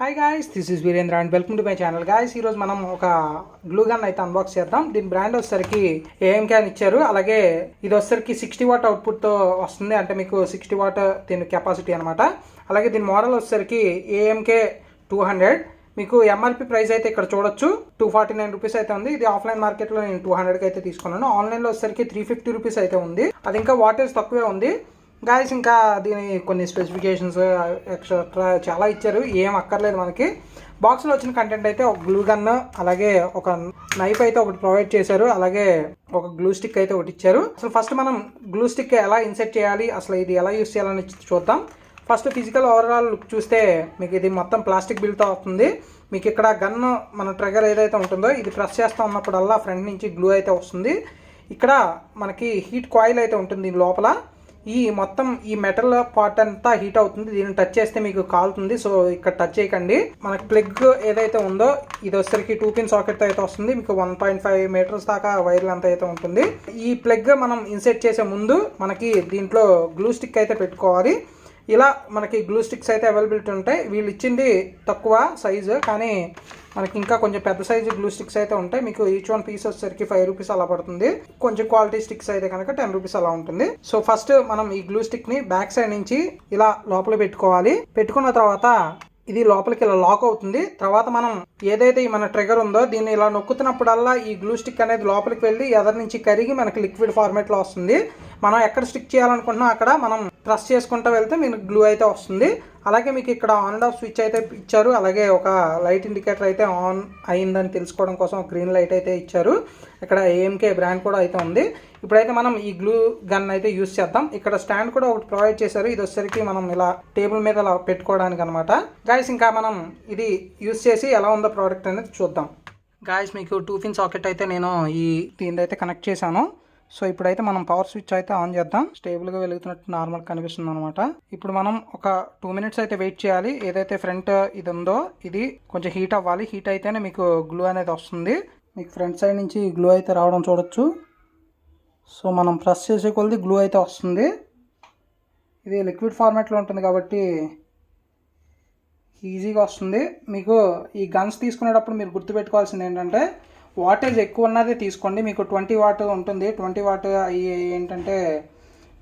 Hi guys, this is Virendra and welcome to my channel. Guys, ఈరోజు మనం ఒక glue gun అయితే అన్బాక్స్ చేద్దాం. దీని బ్రాండ్ వచ్చేసరికి ఏఎంకే అని ఇచ్చారు. అలాగే ఇది వచ్చేసరికి 60 వాట్ అవుట్పుట్తో వస్తుంది, అంటే మీకు 60 వాట్ దీని కెపాసిటీ అనమాట. అలాగే దీని మోడల్ వచ్చేసరికి ఏఎంకే 200. మీకు ఎంఆర్పి ప్రైస్ అయితే ఇక్కడ చూడొచ్చు, 249 రూపీస్ అయితే ఉంది. ఇది ఆఫ్లైన్ మార్కెట్లో నేను 200కి అయితే తీసుకున్నాను. ఆన్లైన్లో వచ్చేసరికి 350 రూపీస్ అయితే ఉంది. అది ఇంకా వాటేజ్ తక్కువే ఉంది. గాయస్, ఇంకా దీని కొన్ని స్పెసిఫికేషన్స్ ఎక్సెట్రా చాలా ఇచ్చారు, ఏం అక్కర్లేదు మనకి. బాక్స్లో వచ్చిన కంటెంట్ అయితే ఒక గ్లూ గన్, అలాగే ఒక నైఫ్ అయితే ఒకటి ప్రొవైడ్ చేశారు, అలాగే ఒక గ్లూ స్టిక్ అయితే ఒకటి ఇచ్చారు. అసలు ఫస్ట్ మనం గ్లూ స్టిక్ ఎలా ఇన్సెర్ట్ చేయాలి, అసలు ఇది ఎలా యూస్ చేయాలని చూద్దాం. ఫస్ట్ ఫిజికల్ ఓవరాల్ లుక్ చూస్తే మీకు ఇది మొత్తం ప్లాస్టిక్ బిల్తో వస్తుంది. మీకు ఇక్కడ గన్ మన ట్రిగర్ ఏదైతే ఉంటుందో ఇది ప్రెస్ చేస్తూ ఉన్నప్పుడల్లా ఫ్రంట్ నుంచి గ్లూ అయితే వస్తుంది. ఇక్కడ మనకి హీట్ కాయిల్ అయితే ఉంటుంది దీని లోపల. ఈ మొత్తం ఈ మెటల్ పార్ట్ అంతా హీట్ అవుతుంది, దీన్ని టచ్ చేస్తే మీకు కాలుతుంది. సో ఇక్కడ టచ్ చేయకండి. మనకి ప్లగ్ ఏదైతే ఉందో ఇది వచ్చేసరికి 2 పిన్ సాకెట్ అయితే వస్తుంది. మీకు 1.5 మీటర్స్ దాకా వైర్ లెంత్ అయితే ఉంటుంది. ఈ ప్లగ్ మనం ఇన్సెట్ చేసే ముందు మనకి దీంట్లో గ్లూ స్టిక్ అయితే పెట్టుకోవాలి. ఇలా మనకి గ్లూ స్టిక్స్ అయితే అవైలబిలిటీ ఉంటాయి. వీళ్ళు ఇచ్చింది తక్కువ సైజు, కానీ మనకి ఇంకా కొంచెం పెద్ద సైజు గ్లూ స్టిక్స్ అయితే ఉంటాయి. మీకు ఈచ్ వన్ పీస్ వచ్చేసరికి 5 రూపీస్ అలా పడుతుంది. కొంచెం క్వాలిటీ స్టిక్స్ అయితే కనుక 10 రూపీస్ అలా ఉంటుంది. సో ఫస్ట్ మనం ఈ గ్లూ స్టిక్ ని బ్యాక్ సైడ్ నుంచి ఇలా లోపల పెట్టుకోవాలి. పెట్టుకున్న తర్వాత ఇది లోపలికి ఇలా లాక్ అవుతుంది. తర్వాత మనం ఏదైతే మన ట్రిగర్ ఉందో దీన్ని ఇలా నొక్కుతున్నప్పుడల్లా ఈ గ్లూ స్టిక్ అనేది లోపలికి వెళ్ళి ఎదర్ నుంచి కరిగి మనకి లిక్విడ్ ఫార్మేట్లో వస్తుంది. మనం ఎక్కడ స్టిక్ చేయాలనుకుంటున్నాం అక్కడ మనం ప్రెస్ చేసుకుంటూ వెళ్తే మీకు గ్లూ అయితే వస్తుంది. అలాగే మీకు ఇక్కడ ఆన్ అండ్ ఆఫ్ స్విచ్ అయితే ఇచ్చారు. అలాగే ఒక లైట్ ఇండికేటర్ అయితే ఆన్ అయిందని తెలుసుకోవడం కోసం గ్రీన్ లైట్ అయితే ఇచ్చారు. ఇక్కడ ఏఎంకే బ్రాండ్ కూడా అయితే ఉంది. ఇప్పుడైతే మనం ఈ గ్లూ గన్ అయితే యూస్ చేద్దాం. ఇక్కడ స్టాండ్ కూడా ఒకటి ప్రొవైడ్ చేశారు. ఇది వచ్చేసరికి మనం ఇలా టేబుల్ మీద ఇలా పెట్టుకోవడానికి అనమాట. గాయస్, ఇంకా మనం ఇది యూస్ చేసి ఎలా ఉందో ప్రోడక్ట్ అనేది చూద్దాం. గాయస్, మీకు 2 పిన్ సాకెట్ అయితే నేను ఈ దీని అయితే కనెక్ట్ చేశాను. సో ఇప్పుడైతే మనం పవర్ స్విచ్ అయితే ఆన్ చేద్దాం. స్టేబుల్గా వెలుగుతున్నట్టు నార్మల్ కనిపిస్తుంది అనమాట. ఇప్పుడు మనం ఒక 2 మినిట్స్ అయితే వెయిట్ చేయాలి. ఏదైతే ఫ్రంట్ ఇది ఉందో ఇది కొంచెం హీట్ అవ్వాలి. హీట్ అయితేనే మీకు గ్లూ అనేది వస్తుంది. మీకు ఫ్రంట్ సైడ్ నుంచి గ్లూ అయితే రావడం చూడొచ్చు. సో మనం ప్రెస్ చేసే కొద్ది గ్లూ అయితే వస్తుంది. ఇది లిక్విడ్ ఫార్మాట్లో ఉంటుంది కాబట్టి ఈజీగా వస్తుంది. మీకు ఈ గన్స్ తీసుకునేటప్పుడు మీరు గుర్తుపెట్టుకోవాల్సింది ఏంటంటే వాటేజ్ ఎక్కువ ఉన్నదే తీసుకోండి. మీకు 20 వాట్ ఉంటుంది. 20 వాట్ అయ్యి ఏంటంటే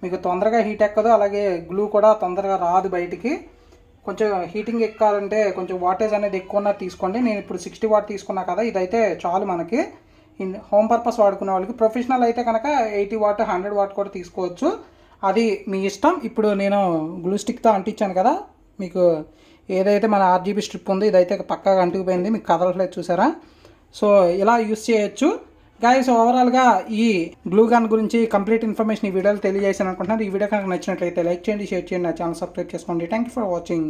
మీకు తొందరగా హీట్ ఎక్కదు, అలాగే గ్లూ కూడా తొందరగా రాదు బయటికి. కొంచెం హీటింగ్ ఎక్కాలంటే కొంచెం వాటేజ్ అనేది ఎక్కువ ఉన్నది తీసుకోండి. నేను ఇప్పుడు 60 వాట్ తీసుకున్నా కదా, ఇదైతే చాలు మనకి. హోమ్ పర్పస్ వాడుకునే వాళ్ళకి. ప్రొఫెషనల్ అయితే కనుక 80 వాట్ 100 వాట్ కూడా తీసుకోవచ్చు, అది మీ ఇష్టం. ఇప్పుడు నేను గ్లూ స్టిక్తో అంటించాను కదా, మీకు ఏదైతే మన RGB స్ట్రిప్ ఉందో ఇదైతే పక్కాగా అంటుకుపోయింది, మీకు కదలట్లేదు చూసారా. సో ఇలా యూస్ చేయొచ్చు. గాయస్, ఓవరాల్గా ఈ గ్లూ గన్ గురించి కంప్లీట్ ఇన్ఫర్మేషన్ ఈ వీడియోలో తెలియజేసాను అనుకుంటున్నాను. ఈ వీడియో కనుక నచ్చినట్లయితే లైక్ చేయండి, షేర్ చేయండి, నా ఛానల్ సబ్స్క్రైబ్ చేసుకోండి. Thank you for watching.